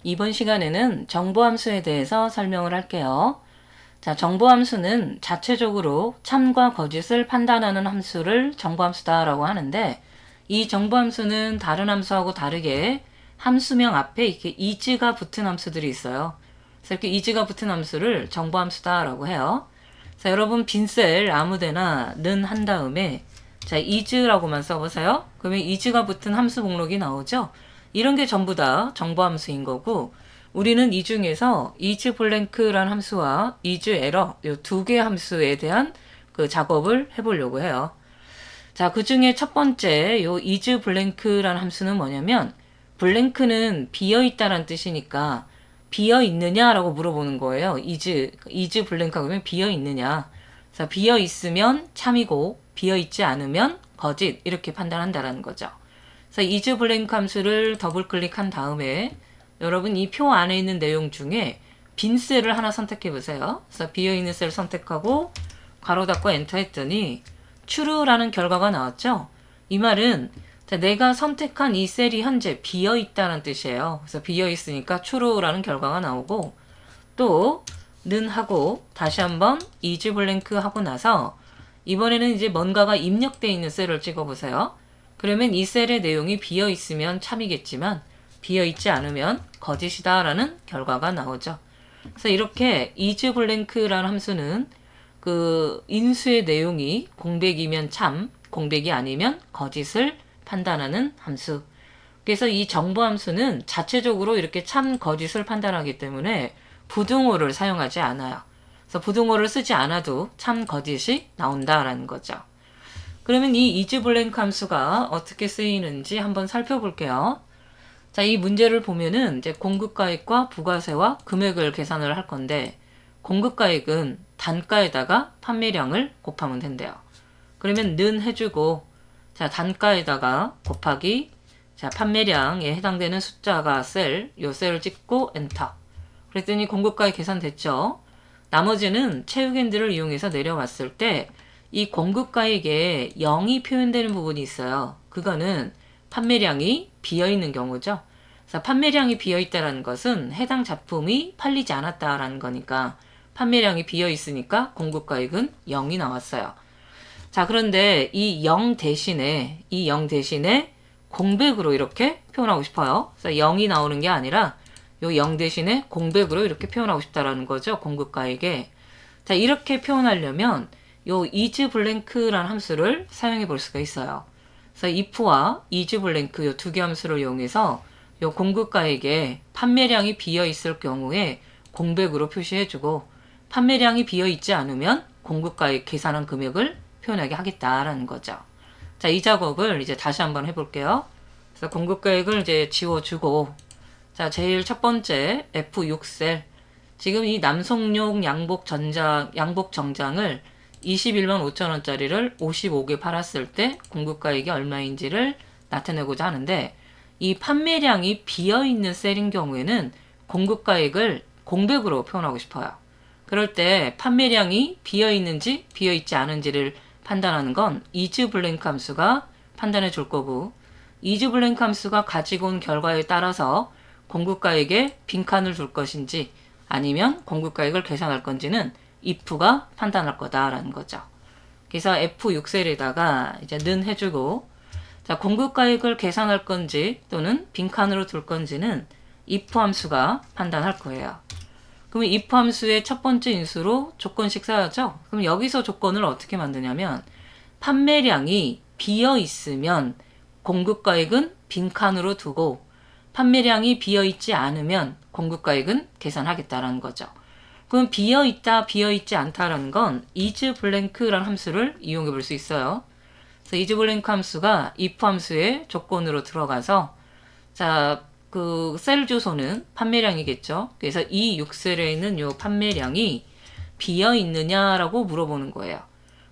이번 시간에는 정보함수에 대해서 설명을 할게요. 자, 정보함수는 자체적으로 참과 거짓을 판단하는 함수를 정보함수다라고 하는데, 이 정보함수는 다른 함수하고 다르게 함수명 앞에 이렇게 is가 붙은 함수들이 있어요. 그래서 이렇게 is가 붙은 함수를 정보함수다라고 해요. 자, 여러분 빈셀 아무데나 는 한 다음에 자, is라고만 써보세요. 그러면 is가 붙은 함수 목록이 나오죠. 이런 게 전부 다 정보함수인 거고, 우리는 이 중에서 isBlank라는 함수와 isError 이 두 개의 함수에 대한 그 작업을 해보려고 해요. 자, 그 중에 첫 번째 요 isBlank라는 함수는 뭐냐면, 블랭크는 비어있다라는 뜻이니까 비어있느냐라고 물어보는 거예요. isBlank 그러면 비어있느냐. 자, 비어있으면 참이고 비어있지 않으면 거짓 이렇게 판단한다라는 거죠. 그래서 isBlank 함수를 더블 클릭한 다음에 여러분 이 표 안에 있는 내용 중에 빈 셀을 하나 선택해 보세요. 그래서 비어있는 셀 선택하고 괄호 닫고 엔터 했더니 true라는 결과가 나왔죠. 이 말은 내가 선택한 이 셀이 현재 비어있다는 뜻이에요. 그래서 비어있으니까 true라는 결과가 나오고, 또 는 하고 다시 한번 isBlank 하고 나서 이번에는 이제 뭔가가 입력되어 있는 셀을 찍어보세요. 그러면 이 셀의 내용이 비어있으면 참이겠지만 비어있지 않으면 거짓이다 라는 결과가 나오죠. 그래서 이렇게 isBlank라는 함수는 그 인수의 내용이 공백이면 참, 공백이 아니면 거짓을 판단하는 함수. 그래서 이 정보함수는 자체적으로 이렇게 참, 거짓을 판단하기 때문에 부등호를 사용하지 않아요. 그래서 부등호를 쓰지 않아도 참, 거짓이 나온다라는 거죠. 그러면 이 isBlank 함수가 어떻게 쓰이는지 한번 살펴볼게요. 자, 이 문제를 보면은 이제 공급가액과 부가세와 금액을 계산을 할 건데, 공급가액은 단가에다가 판매량을 곱하면 된대요. 그러면 는 해주고, 자, 단가에다가 곱하기, 자, 판매량에 해당되는 숫자가 요 셀을 찍고 엔터. 그랬더니 공급가액 계산됐죠. 나머지는 체육핸들을 이용해서 내려왔을 때 이 공급가액에 0이 표현되는 부분이 있어요. 그거는 판매량이 비어있는 경우죠. 그래서 판매량이 비어있다는 것은 해당 작품이 팔리지 않았다라는 거니까 판매량이 비어있으니까 공급가액은 0이 나왔어요. 자, 그런데 이 0 대신에 공백으로 이렇게 표현하고 싶어요. 그래서 0이 나오는 게 아니라 요 0 대신에 공백으로 이렇게 표현하고 싶다라는 거죠. 공급가액에. 자, 이렇게 표현하려면 요 isBlank라는 함수를 사용해 볼 수가 있어요. 그래서 if와 isBlank 요 두 개 함수를 이용해서 요 공급가액에 판매량이 비어 있을 경우에 공백으로 표시해주고, 판매량이 비어 있지 않으면 공급가액 계산한 금액을 표현하게 하겠다라는 거죠. 자, 이 작업을 이제 다시 한번 해볼게요. 그래서 공급가액을 이제 지워주고, 자, 제일 첫 번째 F6셀. 지금 이 남성용 양복 정장을 21만 5천원짜리를 55개 팔았을 때 공급가액이 얼마인지를 나타내고자 하는데, 이 판매량이 비어있는 셀인 경우에는 공급가액을 공백으로 표현하고 싶어요. 그럴 때 판매량이 비어있는지 비어있지 않은지를 판단하는 건 isBlank 함수가 판단해 줄 거고, isBlank 함수가 가지고 온 결과에 따라서 공급가액에 빈칸을 둘 것인지 아니면 공급가액을 계산할 건지는 if가 판단할 거다라는 거죠. 그래서 F6셀에다가 이제 는 해주고, 자, 공급가액을 계산할 건지 또는 빈칸으로 둘 건지는 if 함수가 판단할 거예요. 그럼 if 함수의 첫 번째 인수로 조건식 쌓여죠? 그럼 여기서 조건을 어떻게 만드냐면, 판매량이 비어 있으면 공급가액은 빈칸으로 두고, 판매량이 비어 있지 않으면 공급가액은 계산하겠다라는 거죠. 그럼 비어있다, 비어있지 않다라는 건 isBlank라는 함수를 이용해 볼 수 있어요. 그래서 isBlank 함수가 if 함수의 조건으로 들어가서, 자, 그 셀 주소는 판매량이겠죠. 그래서 이 6셀에 있는 요 판매량이 비어있느냐라고 물어보는 거예요.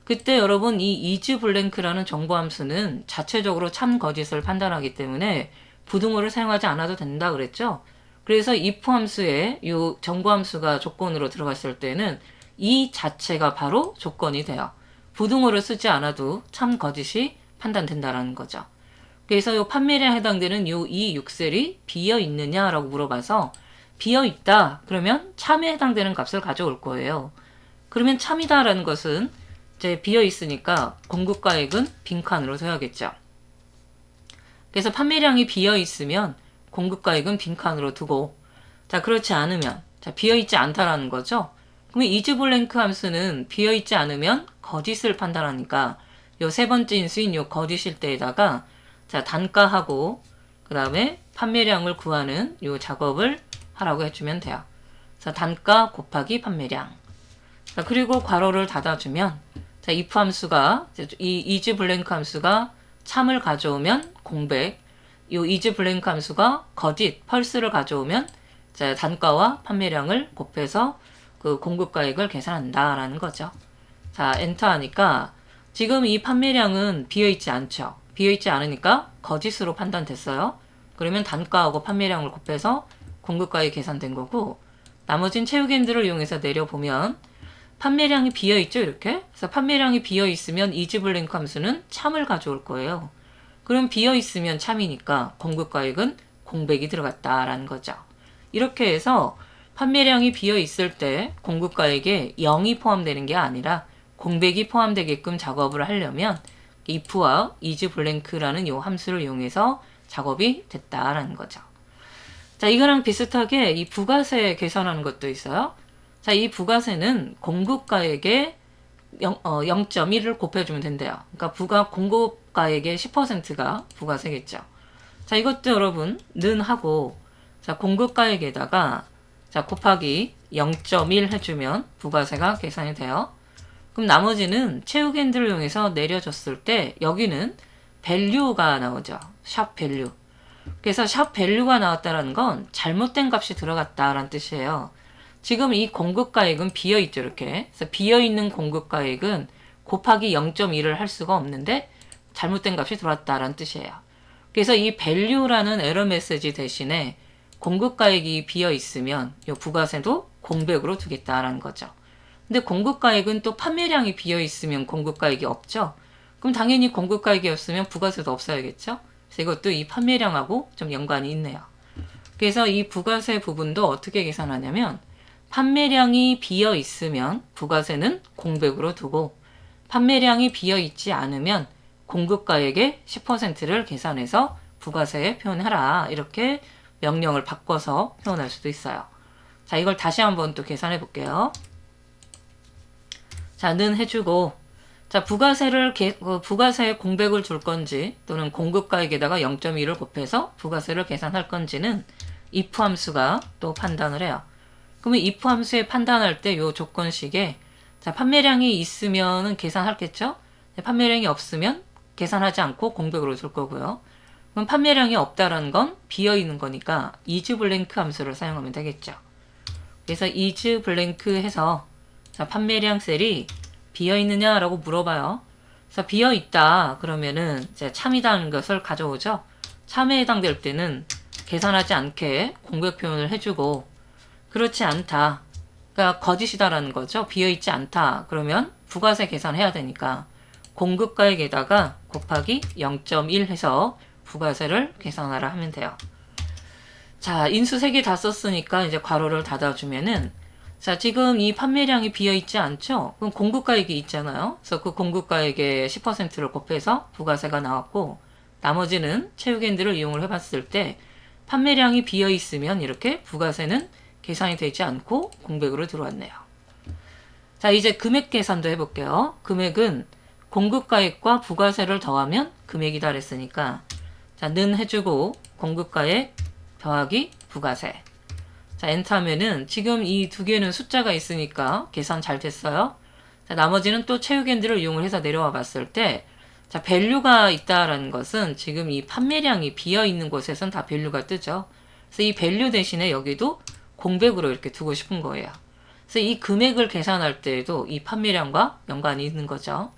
그때 여러분 이 isBlank라는 정보 함수는 자체적으로 참, 거짓을 판단하기 때문에 부등호를 사용하지 않아도 된다 그랬죠. 그래서 if 함수에 이 정보 함수가 조건으로 들어갔을 때는 이 자체가 바로 조건이 돼요. 부등호를 쓰지 않아도 참, 거짓이 판단된다라는 거죠. 그래서 이 판매량에 해당되는 이 6셀이 비어 있느냐라고 물어봐서 비어 있다. 그러면 참에 해당되는 값을 가져올 거예요. 그러면 참이다라는 것은 이제 비어 있으니까 공급가액은 빈칸으로 둬야겠죠. 그래서 판매량이 비어 있으면 공급가액은 빈칸으로 두고, 자, 그렇지 않으면, 자, 비어 있지 않다라는 거죠. 그러면 이즈블랭크 함수는 비어 있지 않으면 거짓을 판단하니까 요 세 번째 인수인 요 거짓일 때에다가 자, 단가하고 그 다음에 판매량을 구하는 요 작업을 하라고 해주면 돼요. 그래서 단가 곱하기 판매량. 자, 그리고 괄호를 닫아주면 자, if 함수가 이 isBlank 함수가 참을 가져오면 공백, 요 isBlank 함수가 거짓, 펄스를 가져오면 자, 단가와 판매량을 곱해서 그 공급가액을 계산한다라는 거죠. 자, 엔터 하니까 지금 이 판매량은 비어있지 않죠. 비어있지 않으니까 거짓으로 판단됐어요. 그러면 단가하고 판매량을 곱해서 공급가액이 계산된 거고, 나머진 채우기엔드를 이용해서 내려보면 판매량이 비어있죠, 이렇게. 그래서 판매량이 비어있으면 isBlank 함수는 참을 가져올 거예요. 그럼 비어있으면 참이니까 공급가액은 공백이 들어갔다라는 거죠. 이렇게 해서 판매량이 비어있을 때 공급가액에 0이 포함되는 게 아니라 공백이 포함되게끔 작업을 하려면 if와 isBlank라는 이 함수를 이용해서 작업이 됐다라는 거죠. 자, 이거랑 비슷하게 이 부가세 계산하는 것도 있어요. 자, 이 부가세는 공급가액에 0.1을 곱해주면 된대요. 그러니까 공급가액의 10%가 부가세겠죠. 자, 이것도 여러분 는 하고 자, 공급가액에다가 자, 곱하기 0.1 해주면 부가세가 계산이 돼요. 그럼 나머지는 채우기 핸들을 이용해서 내려줬을 때 여기는 value가 나오죠. 샵 value. 그래서 샵 value가 나왔다는 건 잘못된 값이 들어갔다라는 뜻이에요. 지금 이 공급가액은 비어있죠, 이렇게. 그래서 비어있는 공급가액은 곱하기 0.1을 할 수가 없는데 잘못된 값이 들어왔다라는 뜻이에요. 그래서 이 value라는 에러 메시지 대신에 공급가액이 비어있으면 이 부가세도 공백으로 두겠다라는 거죠. 근데 공급가액은 또 판매량이 비어있으면 공급가액이 없죠. 그럼 당연히 공급가액이 없으면 부가세도 없어야겠죠. 그래서 이것도 이 판매량하고 좀 연관이 있네요. 그래서 이 부가세 부분도 어떻게 계산하냐면 판매량이 비어있으면 부가세는 공백으로 두고 판매량이 비어있지 않으면 공급가액의 10%를 계산해서 부가세에 표현하라. 이렇게 명령을 바꿔서 표현할 수도 있어요. 자, 이걸 다시 한번 또 계산해 볼게요. 자, 는 해주고 자, 부가세에 공백을 줄 건지 또는 공급가액에다가 0.1을 곱해서 부가세를 계산할 건지는 if 함수가 또 판단을 해요. 그러면 if 함수에 판단할 때 요 조건식에 자, 판매량이 있으면 계산하겠죠? 판매량이 없으면 계산하지 않고 공백으로 줄 거고요. 그럼 판매량이 없다라는 건 비어있는 거니까 isBlank 함수를 사용하면 되겠죠. 그래서 isBlank 해서 자, 판매량 셀이 비어있느냐라고 물어봐요. 그래서 비어있다 그러면은 이제 참이다는 것을 가져오죠. 참에 해당될 때는 계산하지 않게 공백 표현을 해주고 그렇지 않다. 그러니까 거짓이다라는 거죠. 비어있지 않다. 그러면 부가세 계산해야 되니까 공급가액에다가 곱하기 0.1 해서 부가세를 계산하라 하면 돼요. 자, 인수 3개 다 썼으니까 이제 괄호를 닫아주면은 자, 지금 이 판매량이 비어있지 않죠? 그럼 공급가액이 있잖아요. 그래서 그 공급가액의 10%를 곱해서 부가세가 나왔고 나머지는 채우기엔드를 이용을 해봤을 때 판매량이 비어있으면 이렇게 부가세는 계산이 되지 않고 공백으로 들어왔네요. 자, 이제 금액 계산도 해볼게요. 금액은 공급가액과 부가세를 더하면 금액이다 그랬으니까 자, 는 해주고 공급가액 더하기 부가세. 자, 엔터 하면은 지금 이 두 개는 숫자가 있으니까 계산 잘 됐어요. 자, 나머지는 또 채우기엔드를 이용을 해서 내려와 봤을 때 자, value가 있다라는 것은 지금 이 판매량이 비어있는 곳에선 다 value가 뜨죠. 그래서 이 value 대신에 여기도 공백으로 이렇게 두고 싶은 거예요. 그래서 이 금액을 계산할 때에도 이 판매량과 연관이 있는 거죠.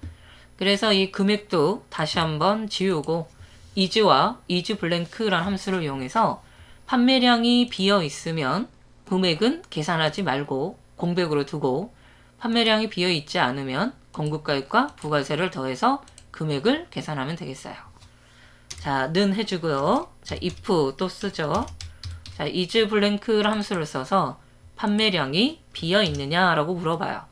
그래서 이 금액도 다시 한번 지우고 is와 isBlank라는 함수를 이용해서 판매량이 비어 있으면 금액은 계산하지 말고 공백으로 두고 판매량이 비어 있지 않으면 공급가액과 부가세를 더해서 금액을 계산하면 되겠어요. 자, 는 해주고요. 자, if 또 쓰죠. 자, is 블랭크 함수를 써서 판매량이 비어 있느냐라고 물어봐요.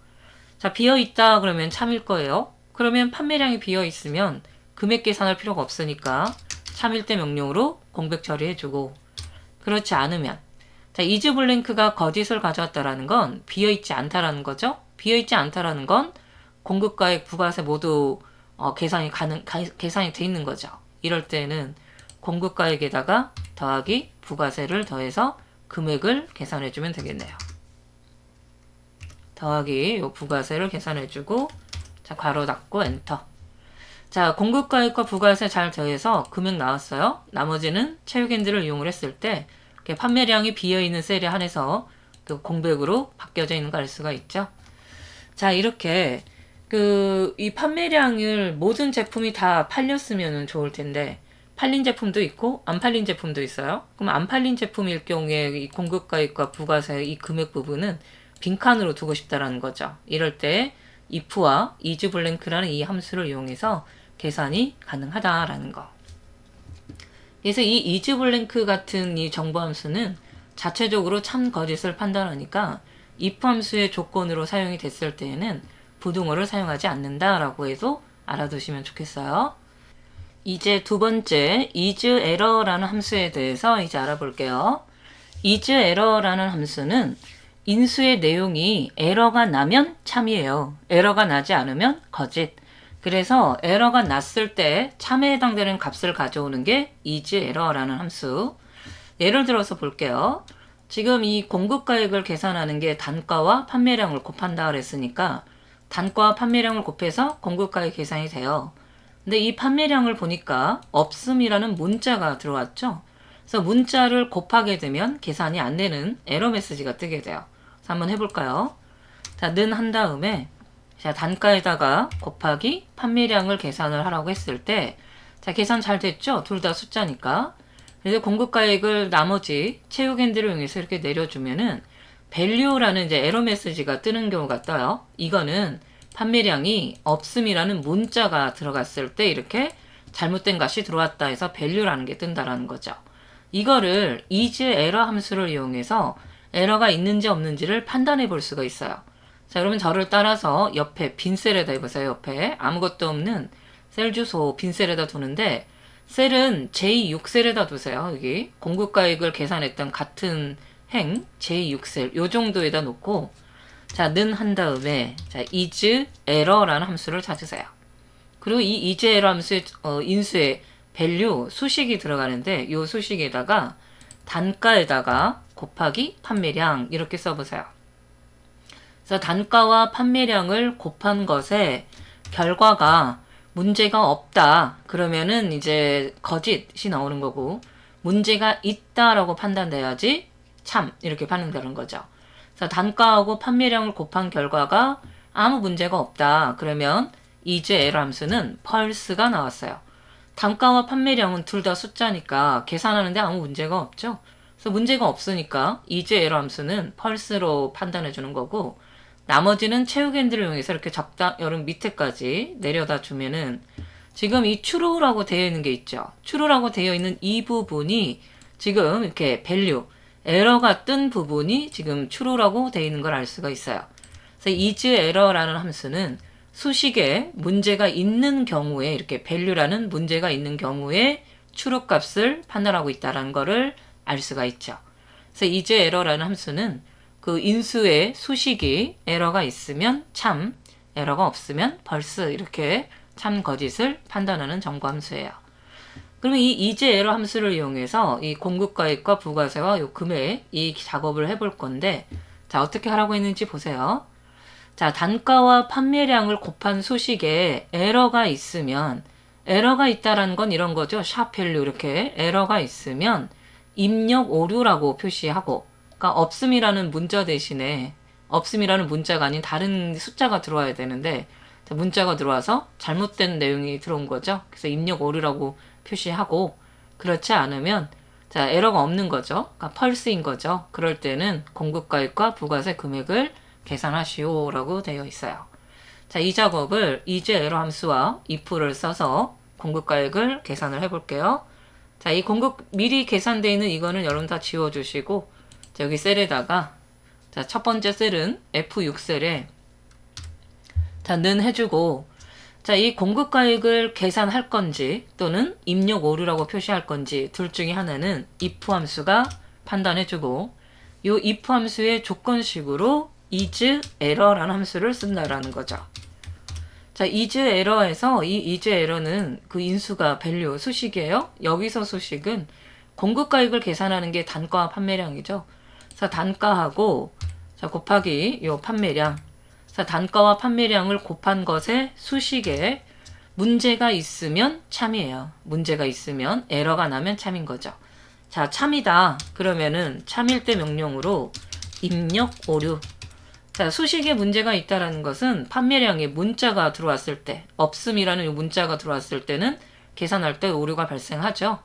자, 비어 있다 그러면 참일 거예요. 그러면 판매량이 비어 있으면 금액 계산할 필요가 없으니까 참일 때 명령으로 공백 처리해주고, 그렇지 않으면, 자, is 블랭크가 거짓을 가져왔다라는 건 비어 있지 않다라는 거죠. 비어 있지 않다라는 건 공급가액, 부가세 모두 계산이 돼 있는 거죠. 이럴 때는 공급가액에다가 더하기 부가세를 더해서 금액을 계산해주면 되겠네요. 더하기 요 부가세를 계산해주고, 자, 괄호 닫고 엔터. 자, 공급가액과 부가세 잘 더해서 금액 나왔어요. 나머지는 체육핸들을 이용을 했을 때 판매량이 비어있는 셀에 한해서 그 공백으로 바뀌어져 있는 걸 알 수가 있죠. 자, 이렇게 이 판매량을 모든 제품이 다 팔렸으면 좋을 텐데 팔린 제품도 있고 안 팔린 제품도 있어요. 그럼 안 팔린 제품일 경우에 이 공급가액과 부가세 이 금액 부분은 빈칸으로 두고 싶다라는 거죠. 이럴 때 if와 isBlank라는 이 함수를 이용해서 계산이 가능하다라는 거. 그래서 이 isBlank 같은 이 정보 함수는 자체적으로 참 거짓을 판단하니까 if 함수의 조건으로 사용이 됐을 때에는 부등호를 사용하지 않는다라고 해서 알아두시면 좋겠어요. 이제 두 번째 isError라는 함수에 대해서 이제 알아볼게요. isError라는 함수는 인수의 내용이 에러가 나면 참이에요. 에러가 나지 않으면 거짓. 그래서 에러가 났을 때 참에 해당되는 값을 가져오는 게 isError라는 함수. 예를 들어서 볼게요. 지금 이 공급가액을 계산하는 게 단가와 판매량을 곱한다 그랬으니까 단가와 판매량을 곱해서 공급가액 계산이 돼요. 근데 이 판매량을 보니까 없음이라는 문자가 들어왔죠. 그래서 문자를 곱하게 되면 계산이 안 되는 에러 메시지가 뜨게 돼요. 그래서 한번 해볼까요? 자, 는 한 다음에 자, 단가에다가 곱하기 판매량을 계산을 하라고 했을 때 자, 계산 잘 됐죠? 둘 다 숫자니까. 그래서 공급가액을 나머지 체육핸들을 이용해서 이렇게 내려주면은 value라는 이제 에러 메시지가 뜨는 경우가 떠요. 이거는 판매량이 없음이라는 문자가 들어갔을 때 이렇게 잘못된 값이 들어왔다 해서 value라는 게 뜬다라는 거죠. 이거를 isError 함수를 이용해서 에러가 있는지 없는지를 판단해 볼 수가 있어요. 자, 여러분 저를 따라서 옆에 빈 셀에다 해보세요. 옆에 아무것도 없는 셀 주소 빈 셀에다 두는데 셀은 J6셀에다 두세요. 여기 공급가액을 계산했던 같은 행 J6셀 요 정도에다 놓고 자, 는 한 다음에 자, isError라는 함수를 찾으세요. 그리고 이 isError 함수의 인수에 value 수식이 들어가는데 이 수식에다가 단가에다가 곱하기 판매량 이렇게 써보세요. 그래서 단가와 판매량을 곱한 것에 결과가 문제가 없다 그러면은 이제 거짓이 나오는 거고, 문제가 있다라고 판단돼야지 참 이렇게 판단되는 거죠. 그래서 단가하고 판매량을 곱한 결과가 아무 문제가 없다 그러면 isError 함수는 false가 나왔어요. 단가와 판매량은 둘 다 숫자니까 계산하는데 아무 문제가 없죠. 그래서 문제가 없으니까 isError 함수는 false로 판단해 주는 거고, 나머지는 체육핸들을 이용해서 이렇게 여름 밑에까지 내려다 주면은 지금 이 true라고 되어 있는 게 있죠. true라고 되어 있는 이 부분이 지금 이렇게 value, 에러가 뜬 부분이 지금 true라고 되어 있는 걸 알 수가 있어요. 그래서 isError라는 함수는 수식에 문제가 있는 경우에 이렇게 value라는 문제가 있는 경우에 true 값을 판단하고 있다는 것을 알 수가 있죠. 그래서 isError라는 함수는 그 인수의 수식이 에러가 있으면 참, 에러가 없으면 false 이렇게 참 거짓을 판단하는 정보 함수예요. 그러면 이 isError 함수를 이용해서 이 공급가액과 부가세와 요 금액 이 작업을 해볼 건데 자, 어떻게 하라고 했는지 보세요. 자, 단가와 판매량을 곱한 수식에 에러가 있으면 에러가 있다라는 건 이런 거죠. 샵 밸류 이렇게 에러가 있으면 입력 오류라고 표시하고, 그러니까 없음이라는 문자 대신에 없음이라는 문자가 아닌 다른 숫자가 들어와야 되는데 문자가 들어와서 잘못된 내용이 들어온 거죠. 그래서 입력 오류라고 표시하고, 그렇지 않으면 자, 에러가 없는 거죠. 그러니까 false인 거죠. 그럴 때는 공급가액과 부가세 금액을 계산하시오라고 되어 있어요. 자, 이 작업을 isError 함수와 if를 써서 공급가액을 계산을 해볼게요. 자, 이 공급 미리 계산되어 있는 이거는 여러분 다 지워주시고, 자, 여기 셀에다가, 자, 첫 번째 셀은 F6셀에, 자, 는 해주고, 자, 이 공급가액을 계산할 건지, 또는 입력 오류라고 표시할 건지, 둘 중에 하나는 if 함수가 판단해주고, 요 if 함수의 조건식으로 is error라는 함수를 쓴다라는 거죠. 자, is error에서 이 is error는 그 인수가 value 수식이에요. 여기서 수식은 공급가액을 계산하는 게 단가와 판매량이죠. 그래서 단가하고 자 곱하기 요 판매량. 자, 단가와 판매량을 곱한 것의 수식에 문제가 있으면 참이에요. 문제가 있으면 에러가 나면 참인 거죠. 자, 참이다. 그러면은 참일 때 명령으로 입력 오류. 자, 수식에 문제가 있다라는 것은 판매량에 문자가 들어왔을 때, 없음이라는 이 문자가 들어왔을 때는 계산할 때 오류가 발생하죠.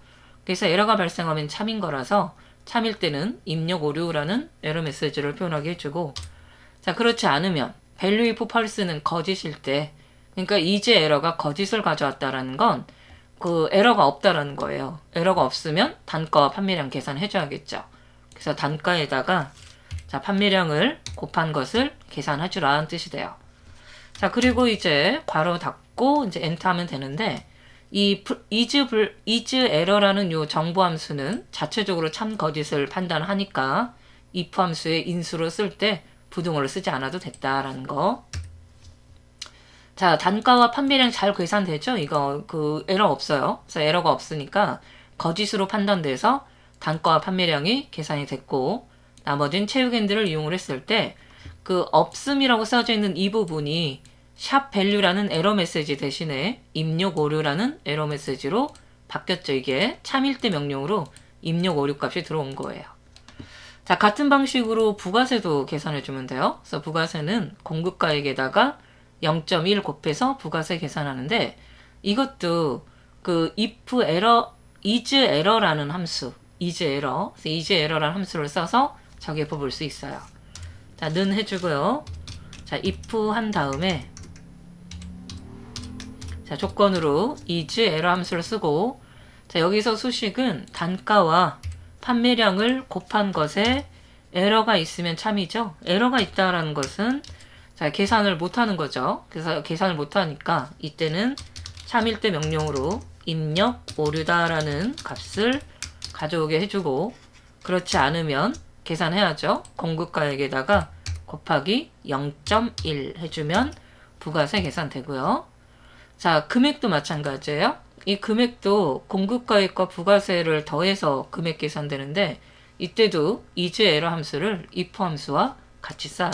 그래서 에러가 발생하면 참인 거라서 참일 때는 입력 오류라는 에러 메시지를 표현하게 해주고, 자, 그렇지 않으면 value if false는 거짓일 때, 그러니까 is 에러가 거짓을 가져왔다라는 건 그 에러가 없다라는 거예요. 에러가 없으면 단가와 판매량 계산해줘야겠죠. 그래서 단가에다가 자, 판매량을 곱한 것을 계산해주라는 뜻이 돼요. 자, 그리고 이제 괄호 닫고 이제 엔터 하면 되는데, 이 is error라는 요 정보 함수는 자체적으로 참 거짓을 판단하니까 if 함수의 인수로 쓸 때 부등호를 쓰지 않아도 됐다라는 거. 자, 단가와 판매량 잘 계산되죠? 이거 그 에러 없어요. 그래서 에러가 없으니까 거짓으로 판단돼서 단가와 판매량이 계산이 됐고, 나머진 체육핸들을 이용을 했을 때 그 없음이라고 써져 있는 이 부분이 샵 value라는 에러 메시지 대신에 입력 오류라는 에러 메시지로 바뀌었죠. 이게 참일 때 명령으로 입력 오류 값이 들어온 거예요. 자, 같은 방식으로 부가세도 계산해 주면 돼요. 그래서 부가세는 공급가액에다가 0.1 곱해서 부가세 계산하는데, 이것도 그 if error, is error라는 함수, is error, is error라는 함수를 써서 적용해 볼 수 있어요. 자, 는 해주고요. 자, if 한 다음에 자, 조건으로 is error 함수를 쓰고, 자, 여기서 수식은 단가와 판매량을 곱한 것에 에러가 있으면 참이죠. 에러가 있다라는 것은 자, 계산을 못하는 거죠. 그래서 계산을 못하니까 이때는 참일 때 명령으로 입력 오류다라는 값을 가져오게 해주고, 그렇지 않으면 계산해야죠. 공급가액에다가 곱하기 0.1 해주면 부가세 계산되고요. 자, 금액도 마찬가지예요. 이 금액도 공급가액과 부가세를 더해서 금액 계산되는데, 이때도 is error 함수를 if 함수와 같이 써요.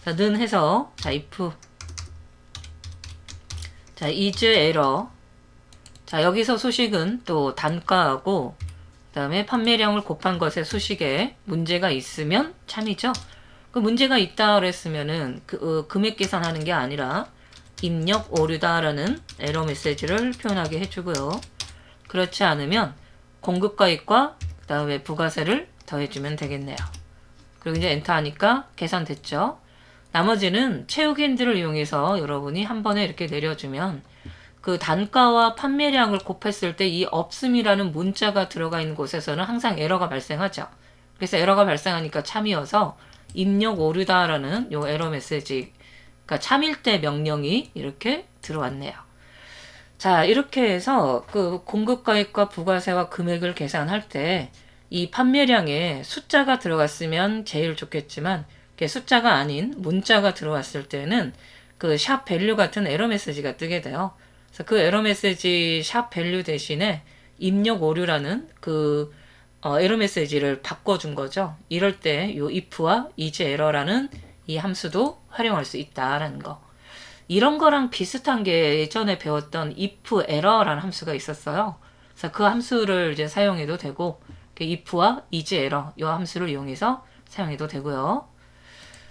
자, 는 해서 자, if 자, is error. 자, 여기서 수식은 또 단가하고 그 다음에 판매량을 곱한 것의 수식에 문제가 있으면 참이죠. 그 문제가 있다 그랬으면은 금액 계산하는 게 아니라 입력 오류다라는 에러 메시지를 표현하게 해주고요. 그렇지 않으면 공급가액과 그 다음에 부가세를 더해주면 되겠네요. 그리고 이제 엔터 하니까 계산됐죠. 나머지는 체육 핸들을 이용해서 여러분이 한 번에 이렇게 내려주면 그 단가와 판매량을 곱했을 때 이 없음이라는 문자가 들어가 있는 곳에서는 항상 에러가 발생하죠. 그래서 에러가 발생하니까 참이어서 입력 오류다라는 요 에러 메시지, 그러니까 참일 때 명령이 이렇게 들어왔네요. 자, 이렇게 해서 그 공급가액과 부가세와 금액을 계산할 때 이 판매량에 숫자가 들어갔으면 제일 좋겠지만 숫자가 아닌 문자가 들어왔을 때는 그 샵 밸류 같은 에러 메시지가 뜨게 돼요. 그래서 그 에러 메시지 샵 밸류 대신에 입력 오류라는 그 에러 메시지를 바꿔준 거죠. 이럴 때 요 if와 is error라는 이 함수도 활용할 수 있다라는 거. 이런 거랑 비슷한 게 예전에 배웠던 if error라는 함수가 있었어요. 그래서 그 함수를 이제 사용해도 되고, if와 is error 이 함수를 이용해서 사용해도 되고요.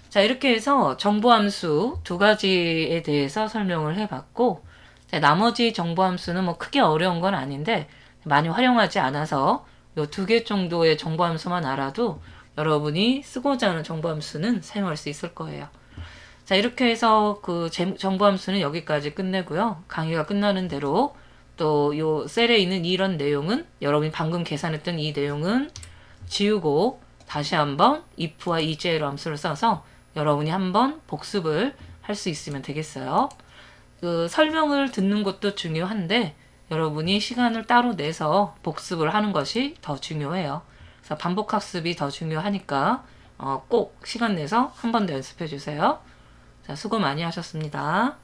자, 이렇게 해서 정보함수 두 가지에 대해서 설명을 해봤고, 자, 나머지 정보함수는 뭐 크게 어려운 건 아닌데 많이 활용하지 않아서 요 두 개 정도의 정보함수만 알아도 여러분이 쓰고자 하는 정보함수는 사용할 수 있을 거예요. 자, 이렇게 해서 그 정보함수는 여기까지 끝내고요. 강의가 끝나는 대로 또 요 셀에 있는 이런 내용은 여러분이 방금 계산했던 이 내용은 지우고 다시 한번 if와 ej로 함수를 써서 여러분이 한번 복습을 할 수 있으면 되겠어요. 그 설명을 듣는 것도 중요한데 여러분이 시간을 따로 내서 복습을 하는 것이 더 중요해요. 그래서 반복학습이 더 중요하니까 꼭 시간 내서 한 번 더 연습해 주세요. 자, 수고 많이 하셨습니다.